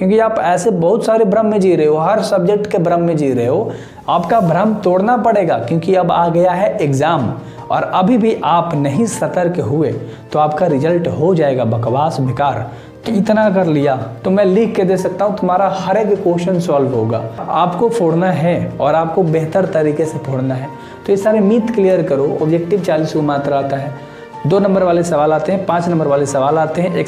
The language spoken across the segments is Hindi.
क्योंकि आप ऐसे बहुत सारे भ्रम में जी रहे हो, हर सब्जेक्ट के भ्रम में जी रहे हो। आपका भ्रम तोड़ना पड़ेगा क्योंकि अब आ गया है एग्जाम और अभी भी आप नहीं सतर्क हुए तो आपका रिजल्ट हो जाएगा बकवास, बेकार। तो इतना कर लिया तो मैं लिख के दे सकता हूँ, तुम्हारा हर एक क्वेश्चन सॉल्व होगा। आपको फोड़ना है और आपको बेहतर तरीके से फोड़ना है। तो ये सारे मिथ क्लियर करो। ऑब्जेक्टिव 40 मात्र आता है, 2 नंबर वाले सवाल आते हैं, 5 नंबर वाले सवाल आते हैं।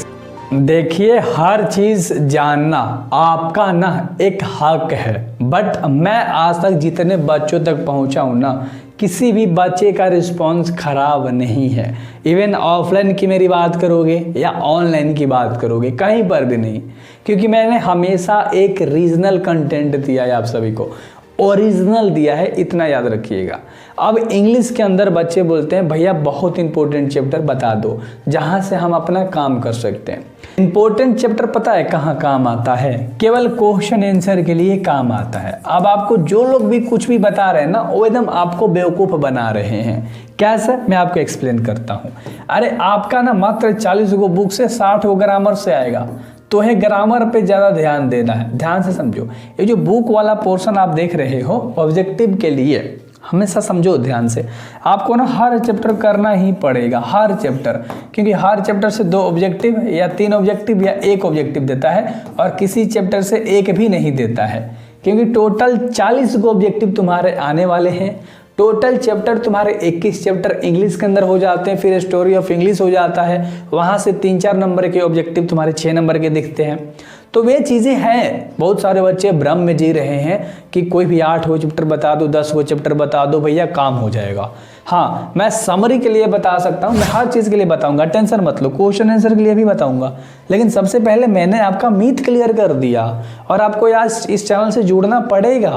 देखिए, हर चीज जानना आपका ना एक हक है, बट मैं आज तक जितने बच्चों तक पहुंचा हूं ना, किसी भी बच्चे का रिस्पांस खराब नहीं है। इवन ऑफलाइन की मेरी बात करोगे या ऑनलाइन की बात करोगे, कहीं पर भी नहीं, क्योंकि मैंने हमेशा एक रीजनल कंटेंट दिया है आप सभी को, ओरिजिनल दिया है, इतना याद रखिएगा। अब इंग्लिश के अंदर बच्चे बोलते हैं भैया बहुत इंपॉर्टेंट चैप्टर बता दो जहां से हम अपना काम कर सकते हैं। इंपॉर्टेंट चैप्टर पता है कहाँ काम आता है? केवल क्वेश्चन आंसर के लिए काम आता है। अब आपको जो लोग भी कुछ भी बता रहे हैं ना, वो एकदम आपको बेवकूफ़ बना रहे हैं। कैसे? मैं आपको एक्सप्लेन करता हूँ। अरे आपका ना मात्र 40 गो बुक से 60 गो ग्रामर से आएगा, तो है ग्रामर पे ज़्यादा ध्यान देना है। ध्यान से समझो, ये जो बुक वाला पोर्शन आप देख रहे हो ऑब्जेक्टिव के लिए, हमेशा समझो ध्यान से। आपको ना हर चैप्टर करना ही पड़ेगा, हर चैप्टर, क्योंकि हर चैप्टर से 2 ऑब्जेक्टिव या 3 ऑब्जेक्टिव या 1 ऑब्जेक्टिव देता है और किसी चैप्टर से 1 भी नहीं देता है, क्योंकि टोटल 40 को ऑब्जेक्टिव तुम्हारे आने वाले हैं। टोटल चैप्टर तुम्हारे 21 चैप्टर इंग्लिश के अंदर हो जाते हैं, फिर स्टोरी ऑफ इंग्लिश हो जाता है, वहाँ से 3-4 नंबर के ऑब्जेक्टिव तुम्हारे 6 नंबर के दिखते हैं। तो वे चीज़ें हैं। बहुत सारे बच्चे भ्रम में जी रहे हैं कि कोई भी 8 गो चैप्टर बता दो, 10 गो चैप्टर बता दो, भैया काम हो जाएगा। हाँ, मैं समरी के लिए बता सकता हूँ, मैं हर चीज़ के लिए बताऊंगा, टेंशन मत लो। क्वेश्चन आंसर के लिए भी बताऊंगा, लेकिन सबसे पहले मैंने आपका मीथ क्लियर कर दिया और आपको आज इस चैनल से जुड़ना पड़ेगा,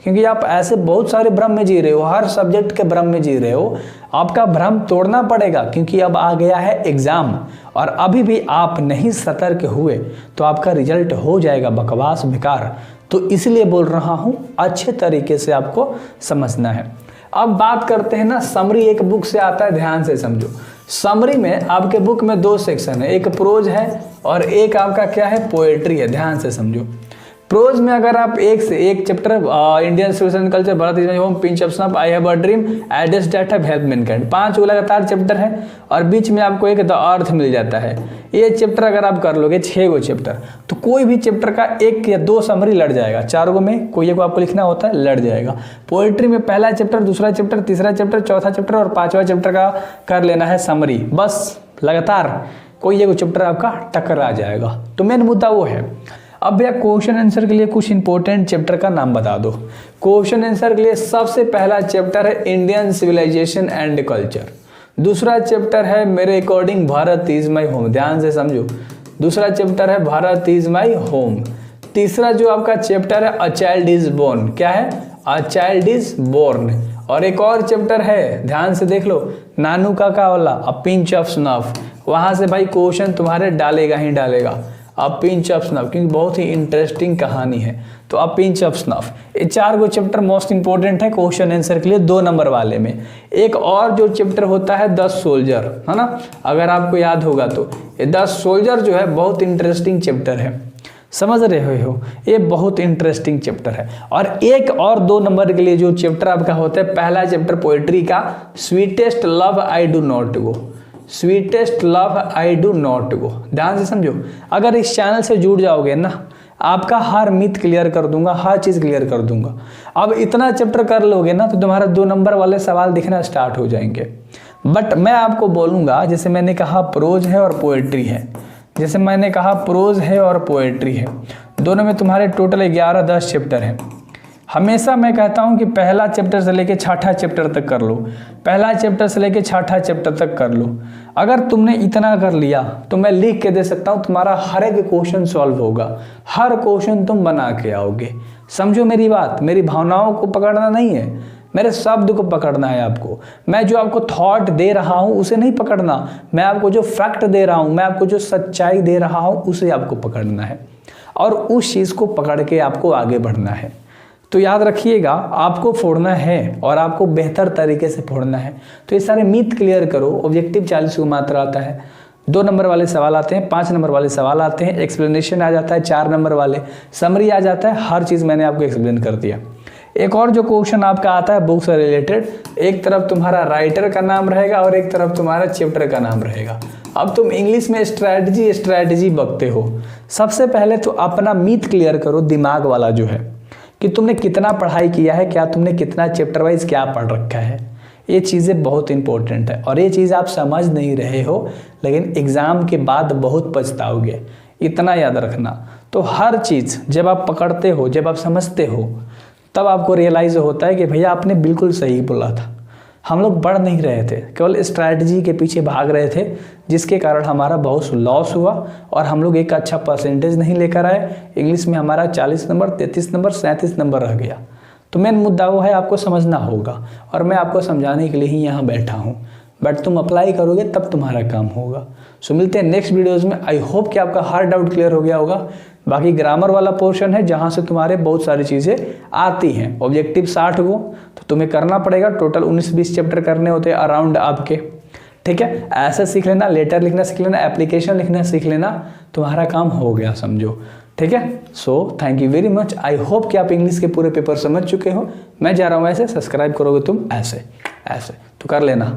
क्योंकि आप ऐसे बहुत सारे भ्रम में जी रहे हो, हर सब्जेक्ट के भ्रम में जी रहे हो। आपका भ्रम तोड़ना पड़ेगा क्योंकि अब आ गया है एग्जाम और अभी भी आप नहीं सतर्क हुए तो आपका रिजल्ट हो जाएगा बकवास, बेकार। तो इसलिए बोल रहा हूं, अच्छे तरीके से आपको समझना है। अब बात करते हैं ना, समरी एक बुक से आता है, ध्यान से समझो। समरी में आपके बुक में 2 सेक्शन है, एक प्रोज है और एक आपका क्या है, पोएट्री है। ध्यान से समझो। प्रोज में अगर आप एक से एक chapter Indian civilisation culture, Bharat is my home, pinch of snuff, I have a dream, ideas that have helped mankind, 5 लगातार चैप्टर है और बीच में आपको एक द अर्थ मिल जाता है। ये चैप्टर अगर आप कर लोगे 6 गो चैप्टर, तो कोई भी चैप्टर का 1 या 2 समरी लड़ जाएगा। 4 गो में कोई एक आपको लिखना होता है, लड़ जाएगा। पोएट्री में पहला चैप्टर, दूसरा चैप्टर, तीसरा चैप्टर, चौथा चैप्टर और 5वां चैप्टर का कर लेना है समरी, बस लगातार कोई एक चैप्टर आपका टक्कर आ जाएगा। तो मेन मुद्दा वो है। अब भैया क्वेश्चन आंसर के लिए कुछ इंपॉर्टेंट चैप्टर का नाम बता दो। क्वेश्चन आंसर के लिए सबसे पहला चैप्टर है इंडियन सिविलाइजेशन एंड कल्चर। दूसरा चैप्टर है मेरे according Bharat is my home, ध्यान से समझो। दूसरा चैप्टर है भारत इज माय होम। तीसरा जो आपका चैप्टर है अ चाइल्ड इज बोर्न, क्या है, अ चाइल्ड इज बोर्न। और एक और चैप्टर है, ध्यान से देख लो, नानू काका वाला, अ पिंच ऑफ स्नफ। वहां से भाई क्वेश्चन तुम्हारे डालेगा ही डालेगा, अ पिंच ऑफ स्नफ, क्योंकि बहुत ही इंटरेस्टिंग कहानी है। तो अ पिंच ऑफ स्नफ, ये 4 गो चैप्टर मोस्ट इंपॉर्टेंट है क्वेश्चन आंसर के लिए 2 नंबर वाले में। एक और जो चैप्टर होता है 10 सोल्जर, है ना, अगर आपको याद होगा तो ये 10 सोल्जर जो है बहुत इंटरेस्टिंग चैप्टर है, समझ रहे हो, ये बहुत इंटरेस्टिंग चैप्टर है। और एक और 2 नंबर के लिए जो चैप्टर आपका होता है, पहला चैप्टर पोएट्री का sweetest love I do not go, sweetest love I do not go. ध्यान से समझो, अगर इस चैनल से जुड़ जाओगे ना, आपका हर मिथ क्लियर कर दूंगा, हर चीज़ क्लियर कर दूंगा। अब इतना चैप्टर कर लोगे ना तो तुम्हारा 2 नंबर वाले सवाल दिखना स्टार्ट हो जाएंगे। बट मैं आपको बोलूँगा, जैसे मैंने कहा प्रोज है और पोएट्री है, जैसे मैंने कहा प्रोज है और पोएट्री है, दोनों में तुम्हारे टोटल 11-10 चैप्टर हैं। हमेशा मैं कहता हूं कि पहला चैप्टर से लेके 6ठा चैप्टर तक कर लो, पहला चैप्टर से लेके 6ठा चैप्टर तक कर लो। अगर तुमने इतना कर लिया तो मैं लिख के दे सकता हूं, तुम्हारा हर एक क्वेश्चन सॉल्व होगा, हर क्वेश्चन तुम बना के आओगे। समझो मेरी बात, मेरी भावनाओं को पकड़ना नहीं है, मेरे शब्द को पकड़ना है आपको। मैं जो आपको थॉट दे रहा हूं उसे नहीं पकड़ना, मैं आपको जो फैक्ट दे रहा हूं, मैं आपको जो सच्चाई दे रहा हूं उसे आपको पकड़ना है और उस चीज़ को पकड़ के आपको आगे बढ़ना है। तो याद रखिएगा, आपको फोड़ना है और आपको बेहतर तरीके से फोड़ना है। तो ये सारे मिथ क्लियर करो। ऑब्जेक्टिव 40 को मात्र आता है, 2 नंबर वाले सवाल आते हैं, 5 नंबर वाले सवाल आते हैं, एक्सप्लेनेशन आ जाता है 4 नंबर वाले, समरी आ जाता है, हर चीज़ मैंने आपको एक्सप्लेन कर दिया। एक और जो क्वेश्चन आपका आता है बुक से रिलेटेड, एक तरफ तुम्हारा राइटर का नाम रहेगा और एक तरफ तुम्हारा चैप्टर का नाम रहेगा। अब तुम इंग्लिश में स्ट्रैटेजी बकते हो। सबसे पहले तो अपना मीथ क्लियर करो, दिमाग वाला जो है, कि तुमने कितना पढ़ाई किया है, क्या तुमने कितना चैप्टर वाइज क्या पढ़ रखा है। ये चीज़ें बहुत इंपॉर्टेंट है और ये चीज़ आप समझ नहीं रहे हो, लेकिन एग्ज़ाम के बाद बहुत पछताओगे, इतना याद रखना। तो हर चीज़ जब आप पकड़ते हो, जब आप समझते हो, तब आपको रियलाइज़ होता है कि भैया आपने बिल्कुल सही बोला था। हम लोग बढ़ नहीं रहे थे, केवल स्ट्रैटेजी के पीछे भाग रहे थे, जिसके कारण हमारा बहुत लॉस हुआ और हम लोग एक अच्छा परसेंटेज नहीं लेकर आए। इंग्लिश में हमारा 40 नंबर, 33 नंबर, 37 नंबर रह गया। तो मेन मुद्दा वो है, आपको समझना होगा और मैं आपको समझाने के लिए ही यहाँ बैठा हूँ। बट तुम अप्लाई करोगे तब तुम्हारा काम होगा। सो मिलते हैं नेक्स्ट वीडियोज़ में। आई होप कि आपका हर डाउट क्लियर हो गया होगा। बाकी ग्रामर वाला पोर्शन है जहाँ से तुम्हारे बहुत सारी चीज़ें आती हैं। ऑब्जेक्टिव 60 को तो तुम्हें करना पड़ेगा, टोटल 19-20 चैप्टर करने होते हैं अराउंड आपके, ठीक है। ऐसे सीख लेना, लेटर लिखना सीख लेना, एप्लीकेशन लिखना सीख लेना, तुम्हारा काम हो गया समझो, ठीक है। So thank you very much. I hope कि आप इंग्लिश के पूरे पेपर समझ चुके हो। मैं जा रहा हूँ ऐसे, सब्सक्राइब करोगे तुम ऐसे तो कर लेना।